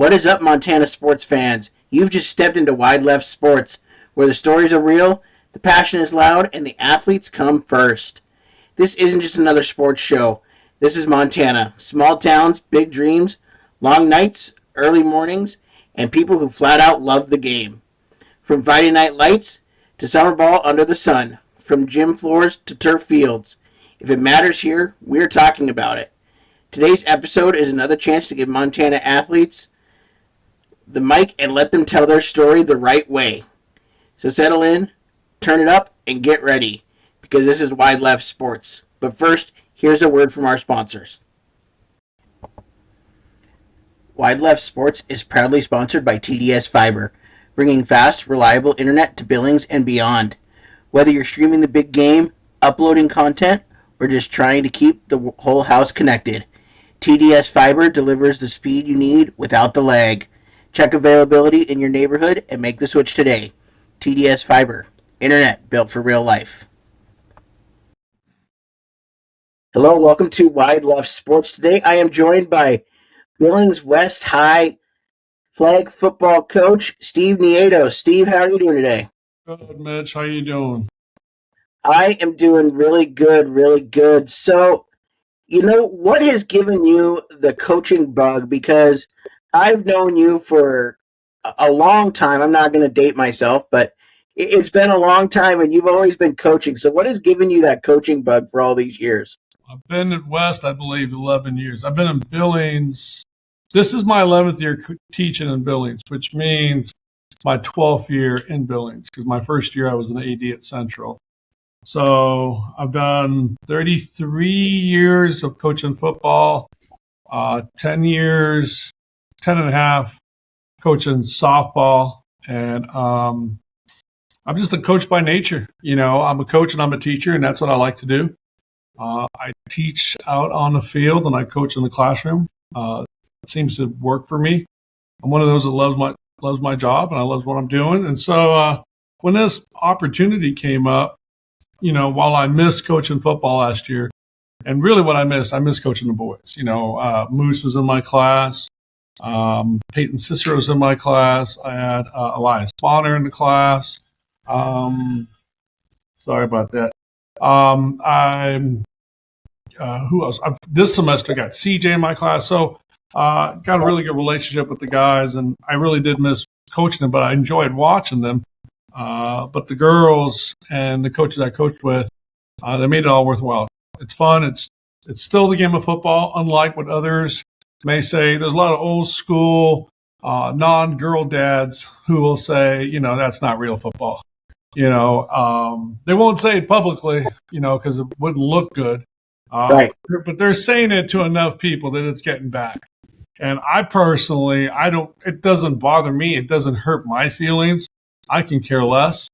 What is up, Montana sports fans? You've just stepped into Wide Left Sports, where the stories are real, the passion is loud, and the athletes come first. This isn't just another sports show. This is Montana. Small towns, big dreams, long nights, early mornings, and people who flat out love the game. From Friday night lights to summer ball under the sun, from gym floors to turf fields. If it matters here, we're talking about it. Today's episode is another chance to give Montana athletes the mic and let them tell their story the right way. So settle in, turn it up, and get ready, because this is Wide Left Sports. But first, here's a word from our sponsors. Wide Left Sports is proudly sponsored by TDS Fiber, bringing fast, reliable internet to Billings and beyond. Whether you're streaming the big game, uploading content, or just trying to keep the whole house connected, TDS Fiber delivers the speed you need without the lag. Check availability in your neighborhood and make the switch today. TDS Fiber, internet built for real life. Hello, welcome to Wide Left Sports. Today I am joined by Billings West High flag football coach Steve Nieto. Steve, how are you doing today? Good, Mitch. How you doing? I am doing really good, really good. So, what has given you the coaching bug? Because I've known you for a long time. I'm not going to date myself, but it's been a long time, and you've always been coaching. So what has given you that coaching bug for all these years? I've been at West, I believe, 11 years. I've been in Billings. This is my 11th year teaching in Billings, which means my 12th year in Billings, because my first year I was an AD at Central. So I've done 33 years of coaching football, 10 years, 10 and a half coaching softball. And I'm just a coach by nature. I'm a coach and I'm a teacher, and that's what I like to do. I teach out on the field and I coach in the classroom. It seems to work for me. I'm one of those that loves my job, and I love what I'm doing. And so when this opportunity came up, while I missed coaching football last year, and really what I miss coaching the boys. Moose was in my class. Peyton Cicero's in my class. I had Elias Bonner in the class. Sorry about that. Who else? This semester I got CJ in my class. So got a really good relationship with the guys, and I really did miss coaching them, but I enjoyed watching them. But the girls and the coaches I coached with, they made it all worthwhile. It's fun. It's still the game of football, unlike what others may say. There's a lot of old school non-girl dads who will say, that's not real football. They won't say it publicly, because it wouldn't look good. Right. But they're saying it to enough people that it's getting back. And I personally, it doesn't bother me. It doesn't hurt my feelings. I can care less.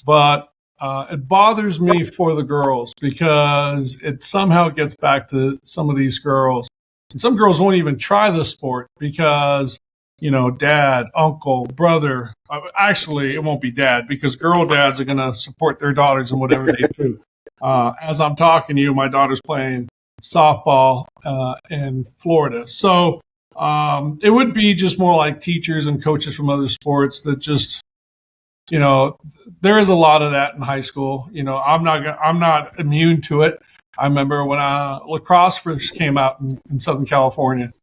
But it bothers me for the girls, because it somehow gets back to some of these girls. And some girls won't even try the sport because, dad, uncle, brother. Actually, it won't be dad, because girl dads are going to support their daughters in whatever they do. As I'm talking to you, my daughter's playing softball in Florida. So it would be just more like teachers and coaches from other sports that just, there is a lot of that in high school. I'm not immune to it. I remember when lacrosse first came out in Southern California,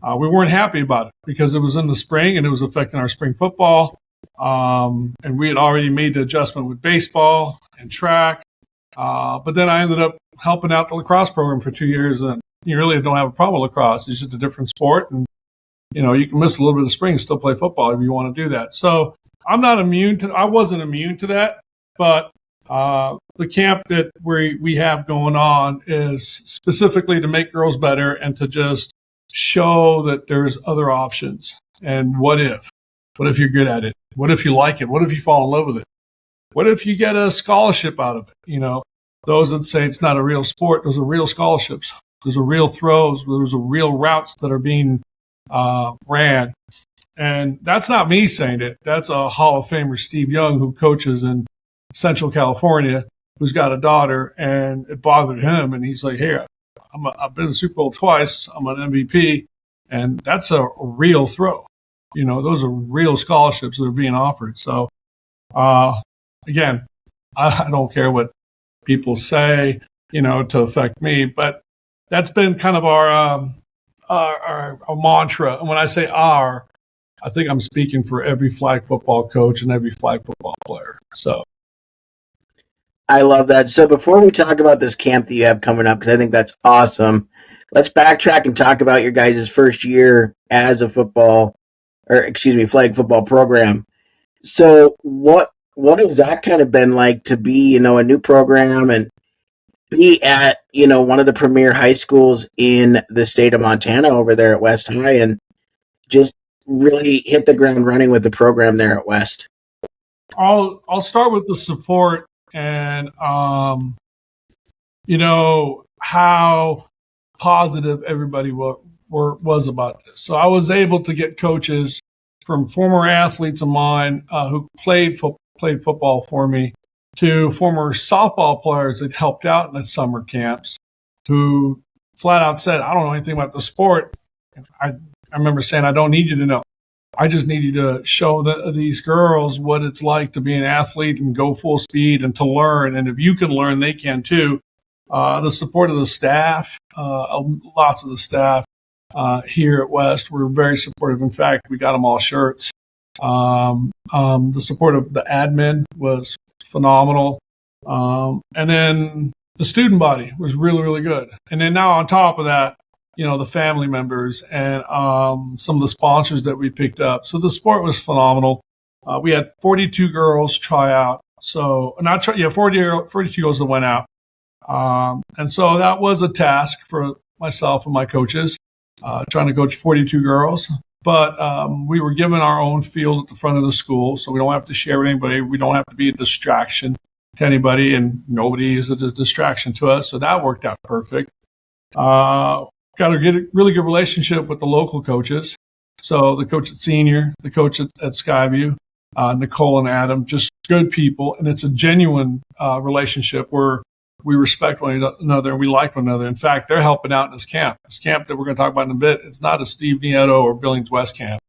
we weren't happy about it because it was in the spring and it was affecting our spring football. And we had already made the adjustment with baseball and track. But then I ended up helping out the lacrosse program for 2 years, and you really don't have a problem with lacrosse. It's just a different sport, and you can miss a little bit of the spring and still play football if you want to do that. So I wasn't immune to that, but the camp that we have going on is specifically to make girls better and to just show that there's other options. And what if you're good at it? What if you like it? What if you fall in love with it? What if you get a scholarship out of it? Those that say it's not a real sport, those are real scholarships. Those are real throws. Those are real routes that are being ran. And that's not me saying it. That's a Hall of Famer, Steve Young, who coaches in Central California, who's got a daughter, and it bothered him. And he's like, here, I've been in the Super Bowl twice. I'm an MVP. And that's a real throw. Those are real scholarships that are being offered. So, again, I don't care what people say, to affect me, but that's been kind of our mantra. And when I say I think I'm speaking for every flag football coach and every flag football player. So I love that. So before we talk about this camp that you have coming up, because I think that's awesome, let's backtrack and talk about your guys' first year as a flag football program. So what has that kind of been like to be, a new program and be at, one of the premier high schools in the state of Montana over there at West High and just really hit the ground running with the program there at West? I'll start with the support and how positive everybody was about this. So I was able to get coaches from former athletes of mine who played football for me to former softball players that helped out in the summer camps who flat out said, I don't know anything about the sport. I remember saying, I don't need you to know. I just need you to show these girls what it's like to be an athlete and go full speed and to learn. And if you can learn, they can too. The support of the staff, lots of the staff here at West were very supportive. In fact, we got them all shirts. The support of the admin was phenomenal. And then the student body was really, really good. And then now on top of that, the family members and some of the sponsors that we picked up. So the sport was phenomenal. We had 42 girls try out. 42 girls that went out. And so that was a task for myself and my coaches, trying to coach 42 girls. But we were given our own field at the front of the school, so we don't have to share with anybody. We don't have to be a distraction to anybody, and nobody is a distraction to us. So that worked out perfect. Got a really good relationship with the local coaches. So the coach at senior, the coach at Skyview, Nicole and Adam, just good people. And it's a genuine relationship where we respect one another and we like one another. In fact, they're helping out in this camp. This camp that we're going to talk about in a bit, it's not a Steve Nieto or Billings West camp.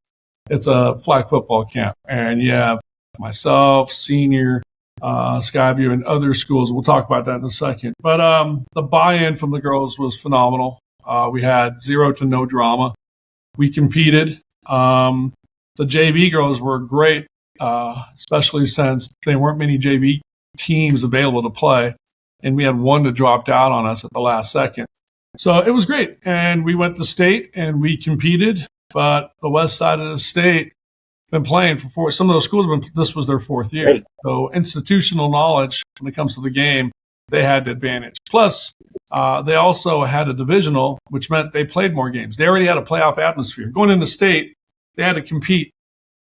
It's a flag football camp. And you have myself, senior, Skyview, and other schools. We'll talk about that in a second. But the buy-in from the girls was phenomenal. We had zero to no drama. We competed. The JV girls were great, especially since there weren't many JV teams available to play. And we had one that dropped out on us at the last second. So it was great. And we went to state and we competed. But the west side of the state been playing for some of those schools. This was their fourth year. Right. So institutional knowledge when it comes to the game, they had the advantage. Plus, they also had a divisional, which meant they played more games. They already had a playoff atmosphere. Going into state, they had to compete.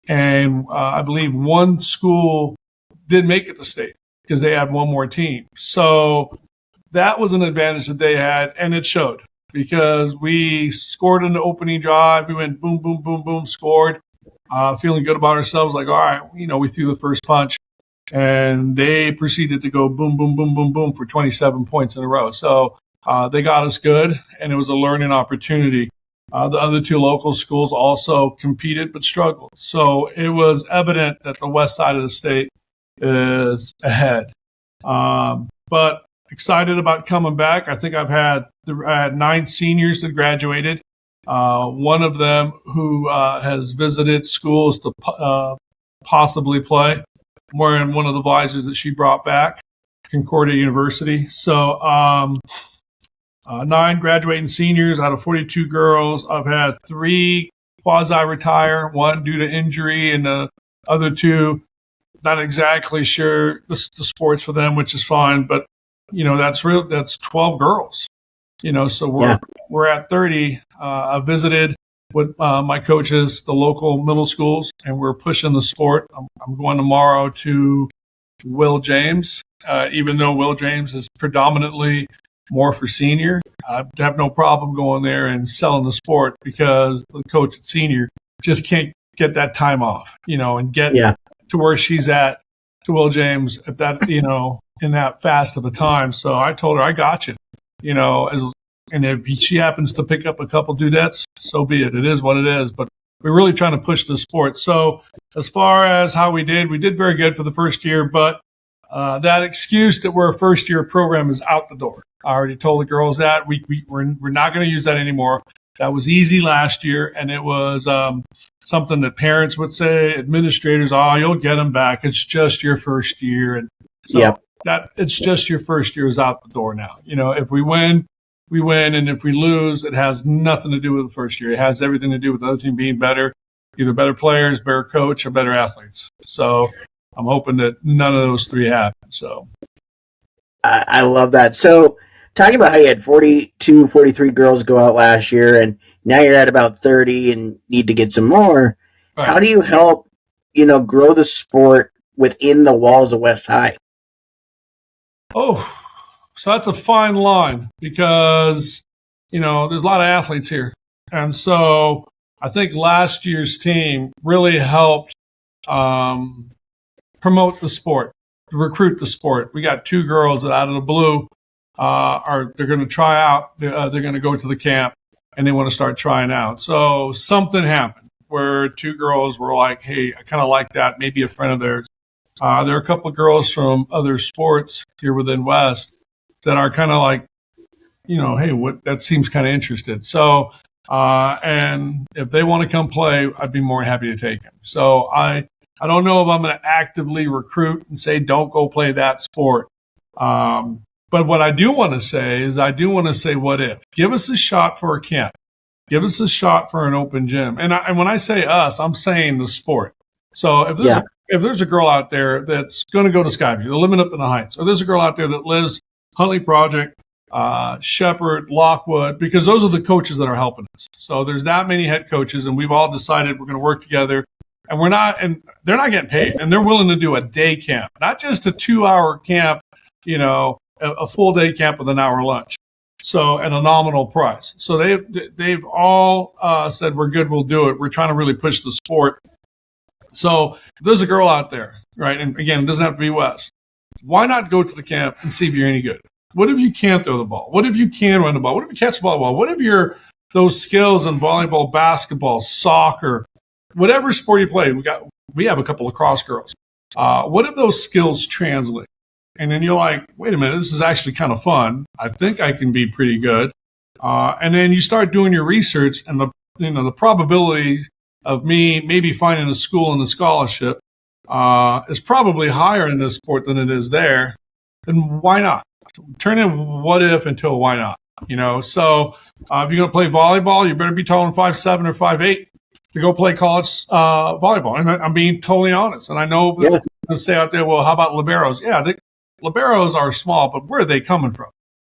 And I believe one school did make it to state because they had one more team. So that was an advantage that they had, and it showed because we scored in the opening drive. We went boom, boom, boom, boom, scored, feeling good about ourselves. Like, all right, we threw the first punch. And they proceeded to go boom, boom, boom, boom, boom for 27 points in a row. So they got us good, and it was a learning opportunity. The other two local schools also competed but struggled. So it was evident that the west side of the state is ahead. But excited about coming back. I think I had 9 seniors that graduated. One of them who has visited schools to possibly play. Wearing one of the visors that she brought back, Concordia University. So 9 graduating seniors out of 42 girls. I've had 3 quasi-retire, 1 due to injury, and the other 2 not exactly sure the sports for them, which is fine. But that's 12 girls. So we're at 30. I visited with my coaches, the local middle schools, and we're pushing the sport. I'm going tomorrow to Will James, even though Will James is predominantly more for senior. I have no problem going there and selling the sport because the coach at senior just can't get that time off, and get to where she's at to Will James at that, in that fast of a time. So I told her, I got you, and if she happens to pick up a couple dudettes, so be it. It is what it is. But we're really trying to push the sport. So as far as how we did very good for the first year, but that excuse that we're a first-year program is out the door. I already told the girls that. We're not going to use that anymore. That was easy last year, and it was something that parents would say, administrators, oh, you'll get them back. It's just your first year. And so that it's just your first year is out the door now. If we win, we win, and if we lose, it has nothing to do with the first year. It has everything to do with the other team being better, either better players, better coach, or better athletes. So I'm hoping that none of those three happen. So I love that. So talking about how you had 42, 43 girls go out last year, and now you're at about 30 and need to get some more. Right. How do you help, grow the sport within the walls of West High? Oh, so that's a fine line because, there's a lot of athletes here. And so I think last year's team really helped promote the sport, recruit the sport. We got two girls that out of the blue they're going to try out. They're going to go to the camp and they want to start trying out. So something happened where two girls were like, hey, I kind of like that. Maybe a friend of theirs. There are a couple of girls from other sports here within West that are kind of like, hey, that seems kind of interested. So, and if they want to come play, I'd be more than happy to take them. So I don't know if I'm going to actively recruit and say, don't go play that sport. But what I do want to say is what if? Give us a shot for a camp. Give us a shot for an open gym. And when I say us, I'm saying the sport. So if there's a girl out there that's going to go to Skyview, they're living up in the Heights, or there's a girl out there that lives Huntley Project, Shepherd, Lockwood, because those are the coaches that are helping us. So there's that many head coaches, and we've all decided we're going to work together. And they're not getting paid, and they're willing to do a day camp, not just a 2-hour camp, a full day camp with an hour lunch. So at a nominal price. So they've all said we're good, we'll do it. We're trying to really push the sport. So if there's a girl out there, right? And again, it doesn't have to be West. Why not go to the camp and see if you're any good? What if you can't throw the ball? What if you can run the ball? What if you catch the ball? What if those skills in volleyball, basketball, soccer, whatever sport you play? We have a couple of cross girls. What if those skills translate? And then you're like, wait a minute, this is actually kind of fun. I think I can be pretty good. And then you start doing your research, and the probability of me maybe finding a school and a scholarship is probably higher in this sport than it is there. Then why not? Turn in what if into a why not. So if you're going to play volleyball, you better be taller than 5'7" or 5'8" to go play college volleyball. And I'm being totally honest. And I know people say out there, well, how about liberos? Yeah, liberos are small, but where are they coming from?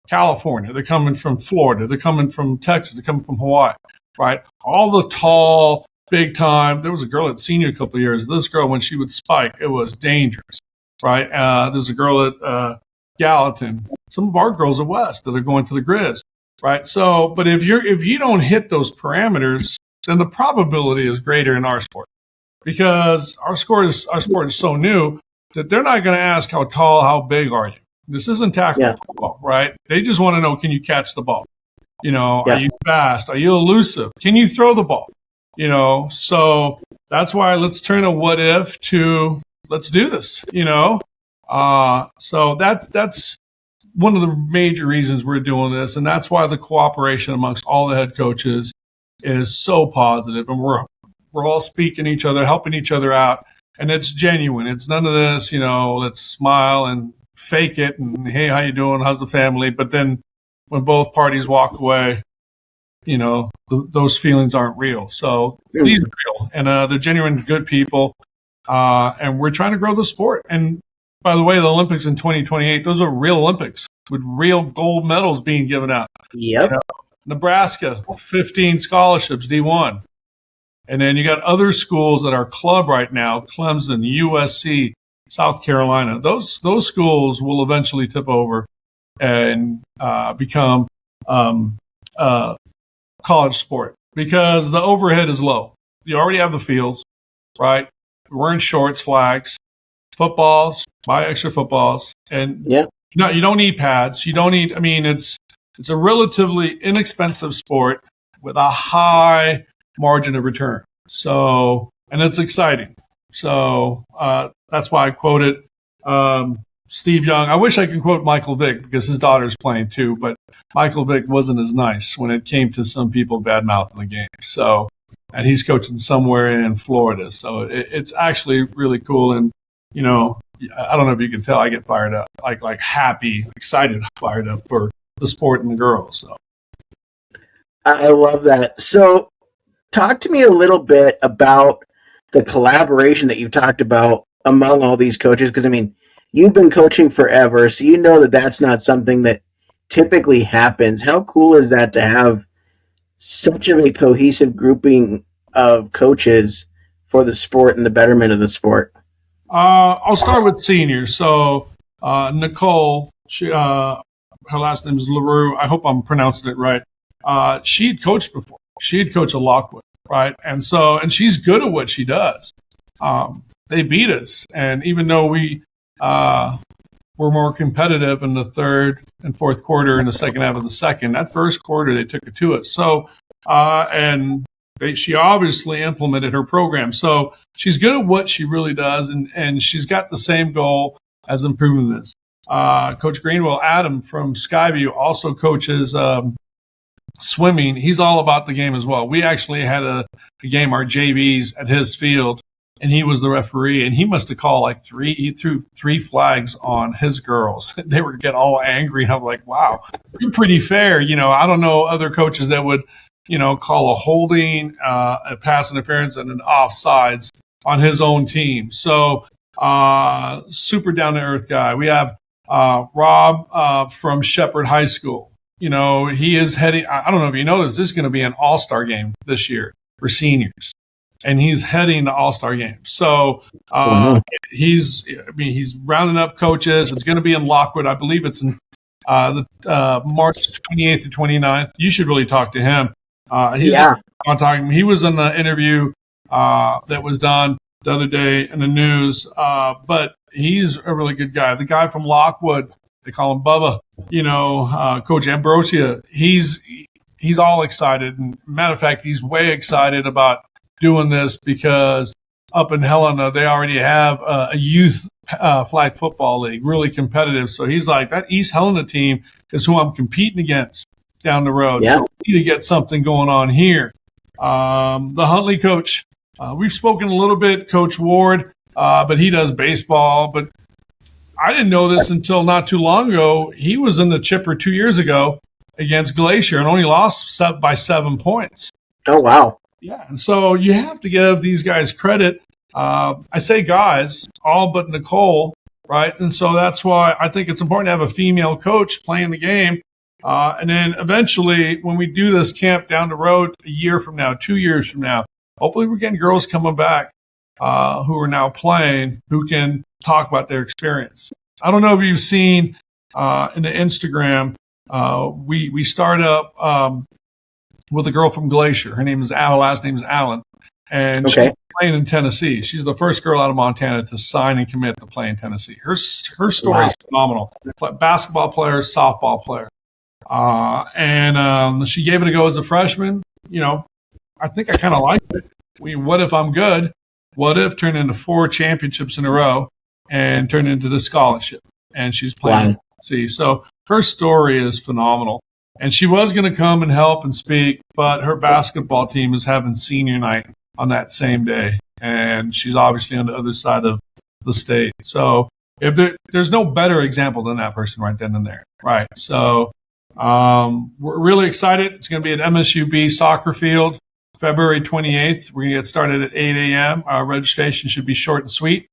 California. They're coming from Florida. They're coming from Texas. They're coming from Hawaii, right? All the tall, big time. There was a girl at senior a couple of years. This girl, when she would spike, it was dangerous, right? There's a girl at Gallatin. Some of our girls at West that are going to the Grizz, right? So, but if you don't hit those parameters, then the probability is greater in our sport because our sport is so new that they're not going to ask how tall, how big are you. This isn't tackle football, right? They just want to know, can you catch the ball? Are you fast? Are you elusive? Can you throw the ball? So that's why let's turn a what if to let's do this, So that's one of the major reasons we're doing this. And that's why the cooperation amongst all the head coaches is so positive. And we're all speaking to each other, helping each other out. And it's genuine. It's none of this, let's smile and fake it. And, hey, how you doing? How's the family? But then when both parties walk away, those feelings aren't real. So these are real. And they're genuine, good people. And we're trying to grow the sport. And by the way, the Olympics in 2028, those are real Olympics with real gold medals being given out. Yep. Nebraska, 15 scholarships, D1. And then you got other schools that are club right now, Clemson, USC, South Carolina. Those schools will eventually tip over and become college sport because the overhead is low. You already have the fields, right? We're wearing shorts, flags, footballs, buy extra footballs. And no, you don't need pads. You don't need, it's a relatively inexpensive sport with a high margin of return. So, and it's exciting. So that's why I quoted Steve Young. I wish I could quote Michael Vick because his daughter's playing too, but Michael Vick wasn't as nice when it came to some people bad mouthing the game. So, and he's coaching somewhere in Florida. So it's actually really cool. And, you know, I don't know if you can tell, I get fired up, like happy, excited, fired up for the sport and the girls. So I love that. So, talk to me a little bit about the collaboration that you've talked about among all these coaches. Because, I mean, you've been coaching forever, so you know that that's not something that typically happens. How cool is that to have such of a cohesive grouping of coaches for the sport and the betterment of the sport? I'll start with seniors. So Nicole, her last name is LaRue. I hope I'm pronouncing it right. She'd coached before. She'd coached at Lockwood, right? And she's good at what she does. They beat us, and even though we were more competitive in the third and fourth quarter and the second half of the second, that first quarter they took it to us. So she obviously implemented her program. So she's good at what she really does, and she's got the same goal as improving this. Coach Greenwell, Adam from Skyview, also coaches swimming. He's all about the game as well. We actually had a game, our JVs, at his field, and he was the referee, and he must have called he threw 3 flags on his girls. They were getting all angry. I'm like, wow, you're pretty fair. You know, I don't know other coaches that would, call a holding, a pass interference, and an offsides on his own team. So super down-to-earth guy. We have Rob from Shepherd High School. He is heading, I don't know if you know this is going to be an all-star game this year for seniors. And he's heading the all-star game. So he's rounding up coaches. It's going to be in Lockwood. I believe it's in March 28th to 29th. You should really talk to him. He was in the interview that was done the other day in the news. But he's a really good guy. The guy from Lockwood, they call him Bubba, Coach Ambrosia, he's all excited. And matter of fact, he's way excited about doing this because up in Helena, they already have a youth flag football league, really competitive. So he's like, that East Helena team is who I'm competing against down the road. Yeah. So we need to get something going on here. The Huntley coach, we've spoken a little bit, Coach Ward, but he does baseball. But I didn't know this until not too long ago. He was in the Chipper 2 years ago against Glacier and only lost by 7 points. Oh, wow. Yeah, and so you have to give these guys credit. I say guys, all but Nicole, right? And so that's why I think it's important to have a female coach playing the game. And then eventually, when we do this camp down the road a year from now, 2 years from now, hopefully we're getting girls coming back who are now playing, who can talk about their experience. I don't know if you've seen in the Instagram, we start up with a girl from Glacier. Her last name is Allen. And she's playing in Tennessee. She's the first girl out of Montana to sign and commit to play in Tennessee. Her story is phenomenal. Basketball player, softball player. And she gave it a go as a freshman. I think I kind of liked it. What if I'm good? What if turned into 4 championships in a row and turned into the scholarship? And she's playing in Tennessee. So her story is phenomenal. And she was going to come and help and speak, but her basketball team is having senior night on that same day. And she's obviously on the other side of the state. So if there's no better example than that person right then and there. Right. So we're really excited. It's going to be at MSUB soccer field, February 28th. We're going to get started at 8 a.m. Our registration should be short and sweet.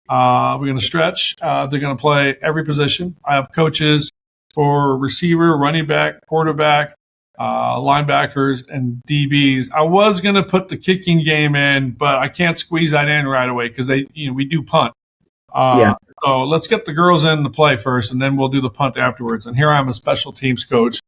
We're going to stretch. They're going to play every position. I have coaches for receiver, running back, quarterback, linebackers, and DBs. I was going to put the kicking game in, but I can't squeeze that in right away because we do punt. So let's get the girls in to play first, and then we'll do the punt afterwards. And here I am, a special teams coach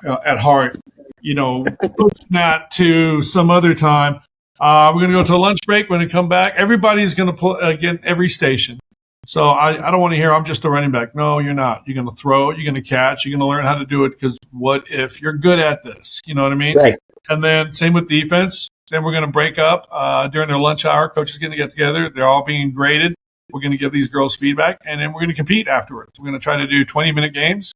at heart. Pushing that to some other time. We're going to go to a lunch break. When we come back, everybody's going to play again every station. So I don't want to hear I'm just a running back. No, you're not. You're going to throw, you're going to catch, you're going to learn how to do it because what if you're good at this? You know what I mean? Right. And then same with defense. Then we're going to break up during their lunch hour. Coaches are going to get together. They're all being graded. We're going to give these girls feedback, and then we're going to compete afterwards. We're going to try to do 20-minute games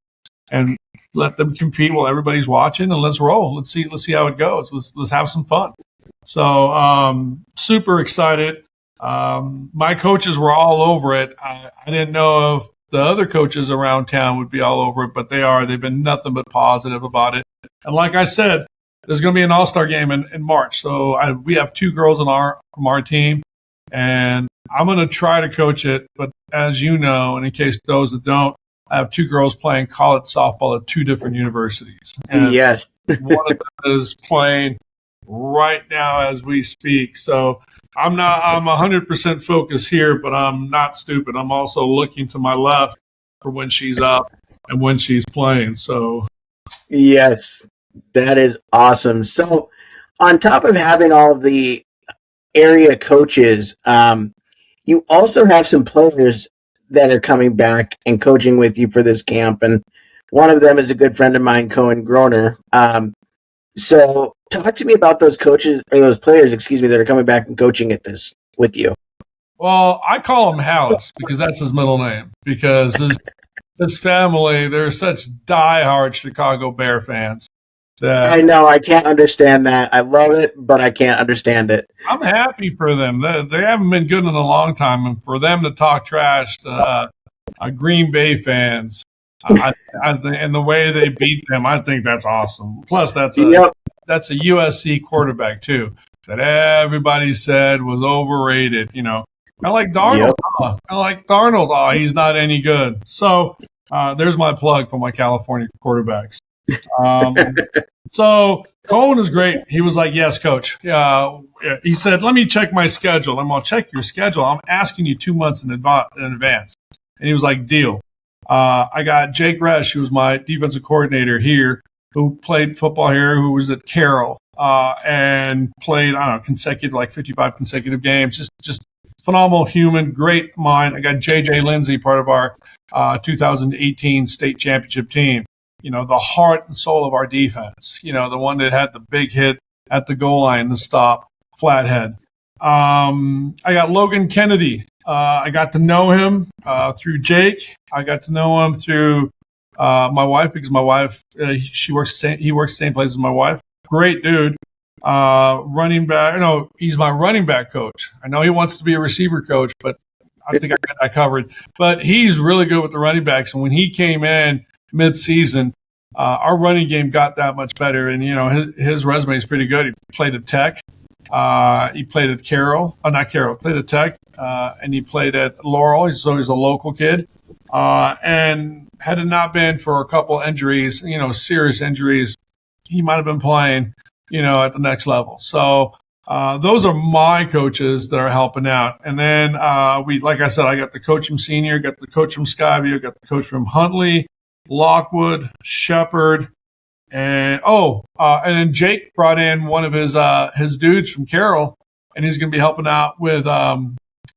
and let them compete while everybody's watching, and let's roll. Let's see how it goes. Let's have some fun. So super excited. My coaches were all over it. I didn't know if the other coaches around town would be all over it, but they are. They've been nothing but positive about it. And like I said, there's going to be an all-star game in March. So we have 2 girls from our team, and I'm going to try to coach it. But as you know, and in case those that don't, I have 2 girls playing college softball at 2 different universities. And yes. one of them is playing right now as we speak. So I'm 100% focused here, but I'm not stupid. I'm also looking to my left for when she's up and when she's playing. So Yes, that is awesome. So on top of having all of the area coaches, you also have some players that are coming back and coaching with you for this camp. And one of them is a good friend of mine, Cohen Groner. So talk to me about those coaches or those players, that are coming back and coaching at this with you. Well, I call him Hallis because that's his middle name. Because his family, they're such diehard Chicago Bear fans. I know. I can't understand that. I love it, but I can't understand it. I'm happy for them. They haven't been good in a long time, and for them to talk trash to Green Bay fans, and the way they beat them, I think that's awesome. Plus, that's a USC quarterback too that everybody said was overrated. You know, I like Darnold. Yep. I like Darnold. Oh, he's not any good. So there's my plug for my California quarterbacks. So Cohen is great. He was like, yes, coach. He said, let me check my schedule. I'm going to check your schedule. I'm asking you 2 months in advance. And he was like, deal. I got Jake Resch, who was my defensive coordinator here, who played football here, who was at Carroll, and played, 55 consecutive games. Just phenomenal human, great mind. I got JJ Lindsay, part of our 2018 state championship team. You know, the heart and soul of our defense. You know, the one that had the big hit at the goal line, the stop, flathead. I got Logan Kennedy. I got to know him through Jake. I got to know him through my wife because my wife, he works the same place as my wife. Great dude. Running back. No, he's my running back coach. I know he wants to be a receiver coach, but I think I got that covered. But he's really good with the running backs. And when he came in mid-season, our running game got that much better. And, you know, his resume is pretty good. He played at Tech. He played at played at Tech. And he played at Laurel. So he's a local kid. And had it not been for a couple injuries, you know, serious injuries, he might have been playing, you know, at the next level. So those are my coaches that are helping out. And then like I said, I got the coach from Senior, got the coach from Skyview, got the coach from Huntley, Lockwood, Shepherd, and then Jake brought in one of his dudes from Carroll, and he's going to be helping out with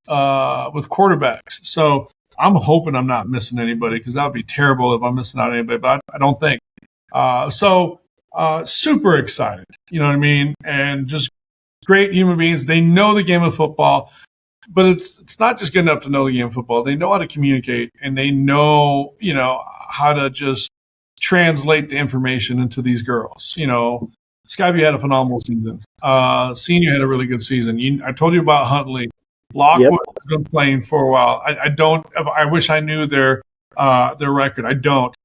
quarterbacks. So I'm hoping I'm not missing anybody because that would be terrible if I'm missing out on anybody, but I don't think. Super excited, you know what I mean? And just great human beings. They know the game of football, but it's not just good enough to know the game of football. They know how to communicate, and they know, you know, how to just translate the information into these girls. You know, Skyview had a phenomenal season. Senior had a really good season. I told you about Huntley. Lockwood has been playing for a while. I wish I knew their record. I don't.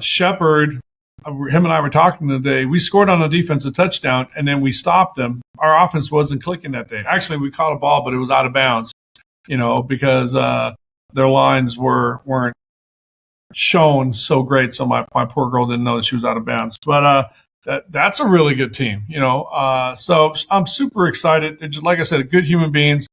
Shepherd, him and I were talking today. We scored on a defensive touchdown, and then we stopped them. Our offense wasn't clicking that day. Actually, we caught a ball, but it was out of bounds, you know, because their lines weren't shown so great. So my poor girl didn't know that she was out of bounds. But that's a really good team, you know. So I'm super excited. They're just, like I said, good human beings.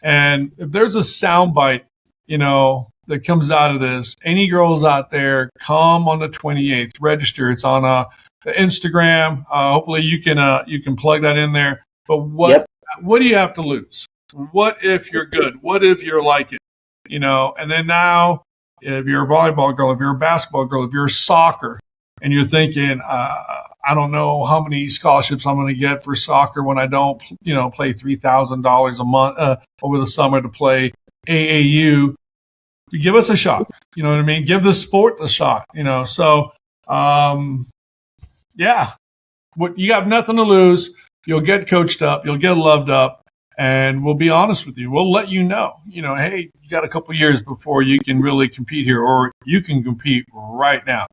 And if there's a soundbite, you know, that comes out of this, any girls out there, come on the 28th, register. It's on the Instagram. Hopefully you can plug that in there. But what do you have to lose? What if you're good? What if you're like it? You know, and then now, if you're a volleyball girl, if you're a basketball girl, if you're soccer, and you're thinking, I don't know how many scholarships I'm going to get for soccer when I don't, play $3,000 a month over the summer to play AAU. Give us a shot. You know what I mean? Give the sport a shot. So yeah, you have nothing to lose. You'll get coached up. You'll get loved up. And we'll be honest with you. We'll let you know, hey, you got a couple years before you can really compete here, or you can compete right now.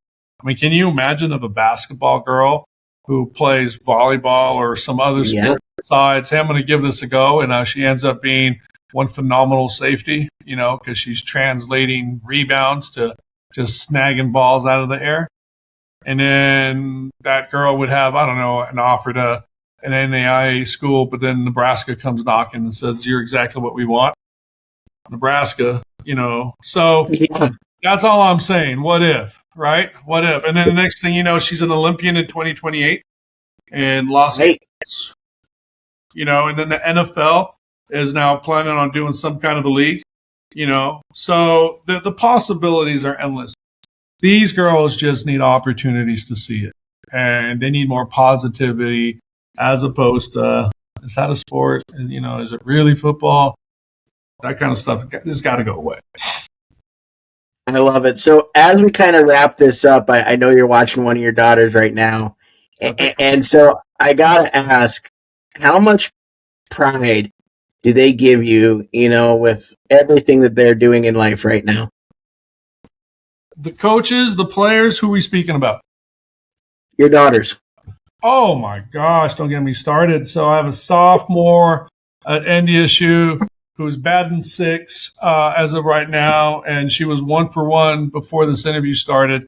I mean, can you imagine if a basketball girl who plays volleyball or some other sport decides, hey, I'm going to give this a go, and she ends up being one phenomenal safety, because she's translating rebounds to just snagging balls out of the air. And then that girl would have, I don't know, an offer to an NAIA school, but then Nebraska comes knocking and says, you're exactly what we want. Nebraska, So that's all I'm saying. What if, right? What if? And then the next thing you know, she's an Olympian in 2028 and Los Angeles. And then the NFL is now planning on doing some kind of a league, So the possibilities are endless. These girls just need opportunities to see it. And they need more positivity as opposed to, is that a sport? And, is it really football? That kind of stuff. This has got to go away. I love it. So as we kind of wrap this up, I know you're watching one of your daughters right now. Okay. And so I got to ask, how much pride do they give you, with everything that they're doing in life right now? The coaches, the players, who are we speaking about? Your daughters. Oh, my gosh, don't get me started. So I have a sophomore at NDSU who's batting 6 as of right now, and she was 1 for 1 before this interview started.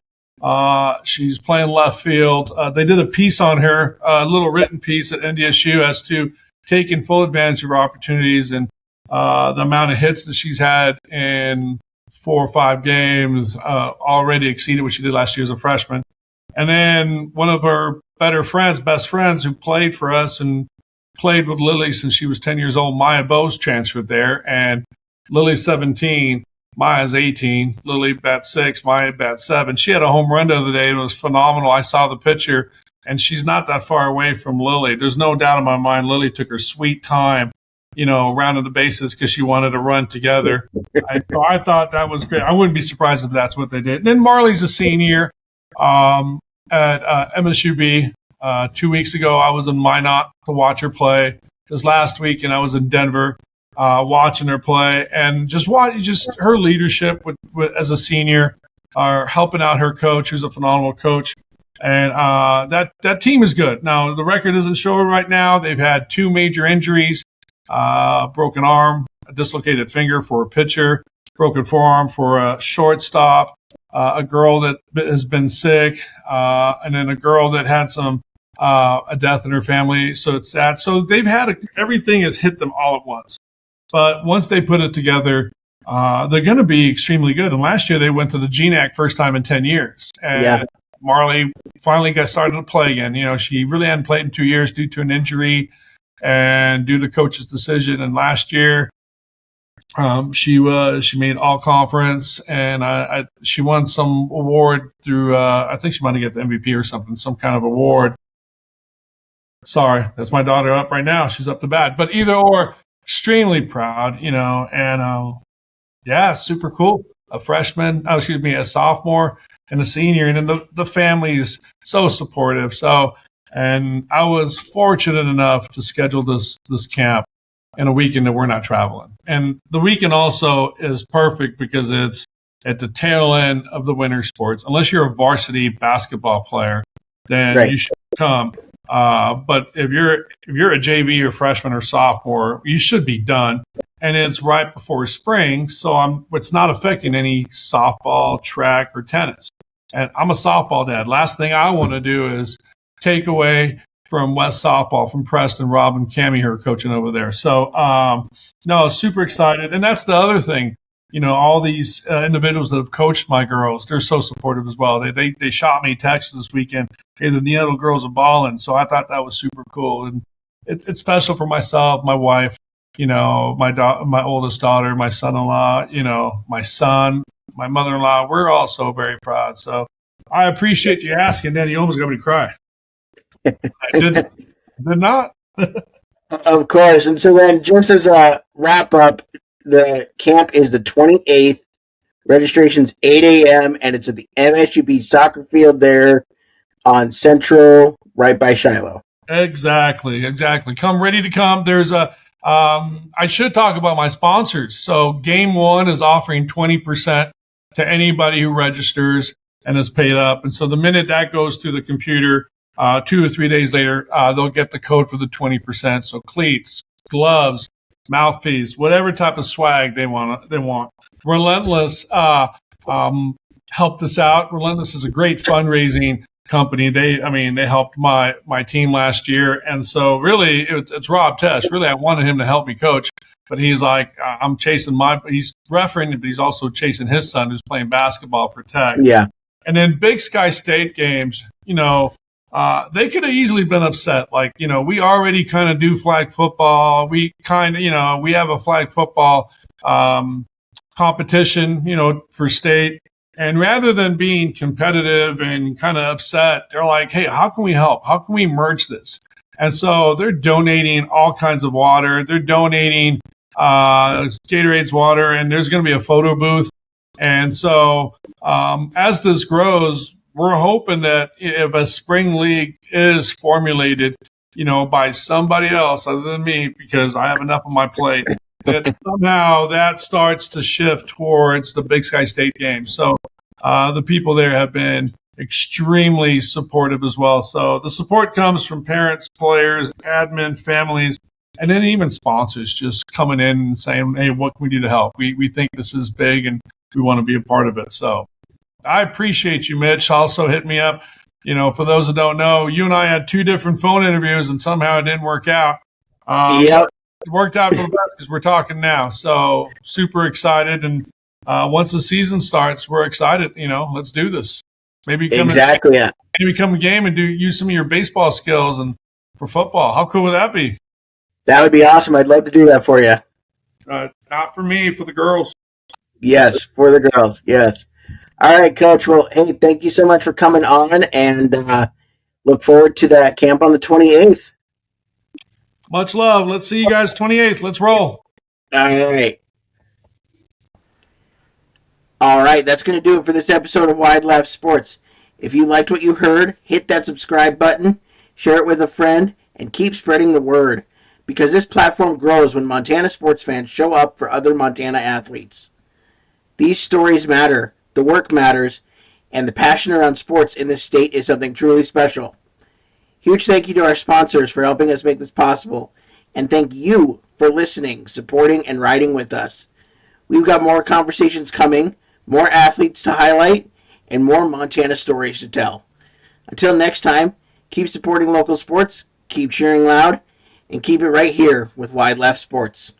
She's playing left field. They did a piece on her, a little written piece at NDSU as to taking full advantage of her opportunities, and the amount of hits that she's had in 4 or 5 games already exceeded what she did last year as a freshman. And then one of her best friends who played for us and played with Lily since she was 10 years old, Maya Bose, transferred there. And Lily's 17, Maya's 18. Lily bat 6, Maya bat 7. She had a home run the other day. It was phenomenal. I saw the picture, and she's not that far away from Lily. There's no doubt in my mind Lily took her sweet time, rounding the bases because she wanted to run together. I thought that was great. I wouldn't be surprised if that's what they did. And then Marley's a senior at MSUB. 2 weeks ago, I was in Minot to watch her play. This last week, and I was in Denver watching her play, and just her leadership as a senior, helping out her coach, who's a phenomenal coach. And that team is good. Now, the record doesn't show it right now. They've had 2 major injuries, broken arm, a dislocated finger for a pitcher, broken forearm for a shortstop, a girl that has been sick, and then a girl that had a death in her family. So it's sad. So they've had everything has hit them all at once. But once they put it together, they're going to be extremely good. And last year they went to the GNAC first time in 10 years. And Marley finally got started to play again. She really hadn't played in 2 years due to an injury and due to coach's decision. And last year, she made all conference, and she won some award through I think she might have got the MVP or something, some kind of award. Sorry, that's my daughter up right now. She's up to bat. But either or, extremely proud, and super cool. A sophomore and a senior, and then the family is so supportive. So, and I was fortunate enough to schedule this camp in a weekend that we're not traveling. And the weekend also is perfect because it's at the tail end of the winter sports. Unless you're a varsity basketball player, then you should come. But if you're a JV or freshman or sophomore, you should be done. And it's right before spring, so it's not affecting any softball, track, or tennis. And I'm a softball dad. Last thing I want to do is take away from West Softball, from Preston, Rob, and Cammie who are coaching over there. So, super excited. And that's the other thing. All these individuals that have coached my girls, they're so supportive as well. They shot me texts this weekend. Hey, the Nieto girls are balling. So I thought that was super cool. And it's special for myself, my wife, my oldest daughter, my son-in-law, my son, my mother-in-law. We're all so very proud. So I appreciate you asking. Then you almost got me to cry. I did not. Of course. And so then, just as a wrap up, the camp is the 28th. Registration's 8 a.m. and it's at the MSUB soccer field there on Central, right by Shiloh. Exactly. Come ready to come. I should talk about my sponsors. So Game One is offering 20% to anybody who registers and is paid up. And so the minute that goes to the computer, 2 or 3 days later, they'll get the code for the 20%. So cleats, gloves, mouthpiece, whatever type of swag they want. Relentless helped this out. Relentless is a great fundraising company. They helped my team last year, and so really it's Rob Tesh. Really, I wanted him to help me coach, but he's like, I'm chasing he's refereeing, but he's also chasing his son who's playing basketball for Tech. Yeah. And then Big Sky State games, they could have easily been upset. Like, we already kind of do flag football. We we have a flag football competition, for state. And rather than being competitive and kind of upset, they're like, hey, how can we help? How can we merge this? And so they're donating all kinds of water. They're donating Gatorade's water, and there's going to be a photo booth. And so as this grows, we're hoping that if a spring league is formulated, by somebody else other than me, because I have enough on my plate, that somehow that starts to shift towards the Big Sky State game. So the people there have been extremely supportive as well. So the support comes from parents, players, admin, families, and then even sponsors just coming in and saying, hey, what can we do to help? We think this is big and we want to be a part of it. So I appreciate you, Mitch. Also hit me up. For those that don't know, you and I had 2 different phone interviews and somehow it didn't work out. Yep. It worked out for the best because we're talking now. So super excited. And once the season starts, we're excited. Let's do this. Maybe become a game and use some of your baseball skills and for football. How cool would that be? That would be awesome. I'd love to do that for you. Not for me, for the girls. Yes, for the girls. Yes. All right, Coach. Well, hey, thank you so much for coming on, and look forward to that camp on the 28th. Much love. Let's see you guys 28th. Let's roll. All right. All right, that's going to do it for this episode of Wide Left Sports. If you liked what you heard, hit that subscribe button, share it with a friend, and keep spreading the word, because this platform grows when Montana sports fans show up for other Montana athletes. These stories matter, the work matters, and the passion around sports in this state is something truly special. Huge thank you to our sponsors for helping us make this possible, and thank you for listening, supporting, and riding with us. We've got more conversations coming, more athletes to highlight, and more Montana stories to tell. Until next time, keep supporting local sports, keep cheering loud, and keep it right here with Wide Left Sports.